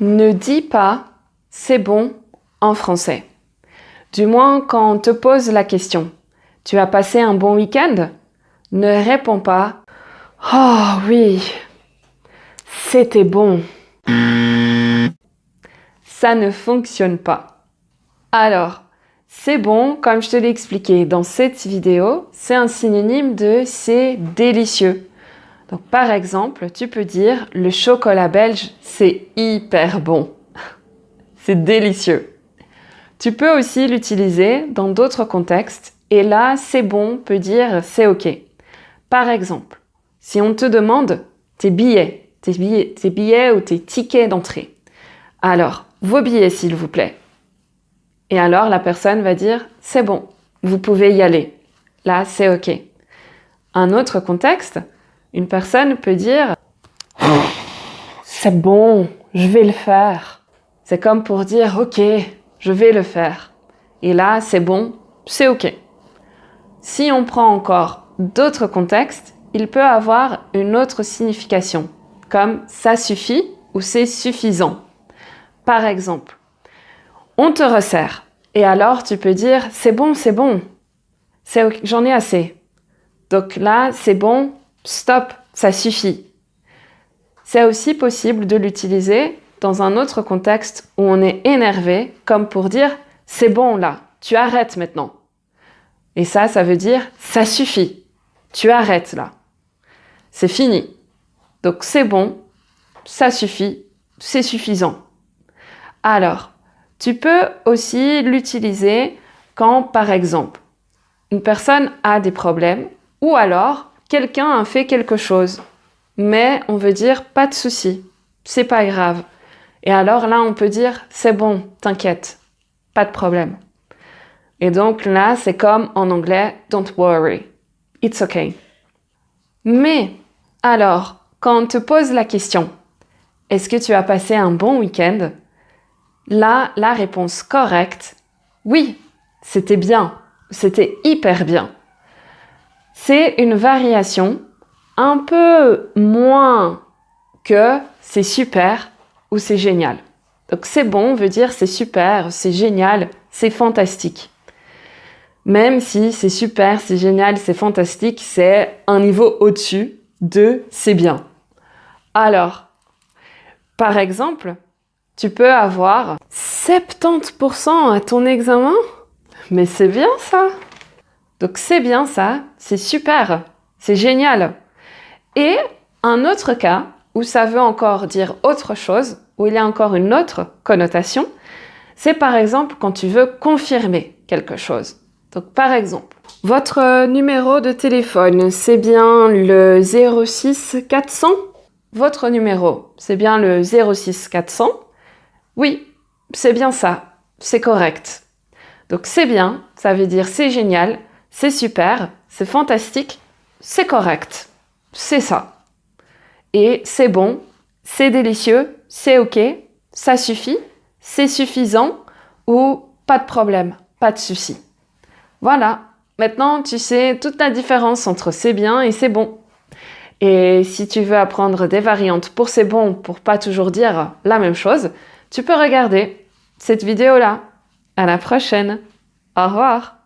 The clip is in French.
Ne dis pas « c'est bon » en français. Du moins quand on te pose la question. Tu as passé un bon week-end? Ne réponds pas « Oh oui, c'était bon ». Ça ne fonctionne pas. Alors, c'est bon, comme je te l'ai expliqué dans cette vidéo, c'est un synonyme de c'est délicieux. Donc par exemple, tu peux dire le chocolat belge, c'est hyper bon. C'est délicieux. Tu peux aussi l'utiliser dans d'autres contextes et là, c'est bon peut dire c'est ok. Par exemple, si on te demande tes billets ou tes tickets d'entrée. Alors, vos billets s'il vous plaît. Et alors la personne va dire c'est bon, vous pouvez y aller. Là, c'est ok. Un autre contexte, une personne peut dire c'est bon, je vais le faire. C'est comme pour dire ok, je vais le faire. Et là, c'est bon, c'est ok. Si on prend encore d'autres contextes, il peut avoir une autre signification, comme ça suffit ou c'est suffisant. Par exemple, on te resserre et alors tu peux dire c'est bon, j'en ai assez. Donc là, c'est bon, stop, ça suffit. C'est aussi possible de l'utiliser dans un autre contexte où on est énervé, comme pour dire « c'est bon là, tu arrêtes maintenant ». Et ça veut dire « ça suffit, tu arrêtes là, c'est fini ». Donc c'est bon, ça suffit, c'est suffisant. Alors, tu peux aussi l'utiliser quand, par exemple, une personne a des problèmes ou alors quelqu'un a fait quelque chose. Mais on veut dire pas de souci, c'est pas grave. Et alors là, on peut dire c'est bon, t'inquiète, pas de problème. Et donc là, c'est comme en anglais don't worry, it's okay. Mais alors, quand on te pose la question, est-ce que tu as passé un bon week-end? Là, la réponse correcte, oui, c'était bien, c'était hyper bien. C'est une variation un peu moins que c'est super ou c'est génial. Donc c'est bon veut dire c'est super, c'est génial, c'est fantastique. Même si c'est super, c'est génial, c'est fantastique, c'est un niveau au-dessus de c'est bien. Alors, par exemple, tu peux avoir 70% à ton examen, mais c'est bien ça. Donc c'est bien ça, c'est super, c'est génial. Et un autre cas où ça veut encore dire autre chose, où il y a encore une autre connotation, c'est par exemple quand tu veux confirmer quelque chose. Donc par exemple, votre numéro de téléphone, c'est bien le 06 400? Votre numéro, c'est bien le 06 400? Oui, c'est bien ça, c'est correct. Donc c'est bien, ça veut dire c'est génial, c'est super, c'est fantastique, c'est correct. C'est ça. Et c'est bon, c'est délicieux, c'est ok, ça suffit, c'est suffisant ou pas de problème, pas de souci. Voilà, maintenant tu sais toute la différence entre c'est bien et c'est bon. Et si tu veux apprendre des variantes pour c'est bon, pour pas toujours dire la même chose, tu peux regarder cette vidéo-là. À la prochaine. Au revoir.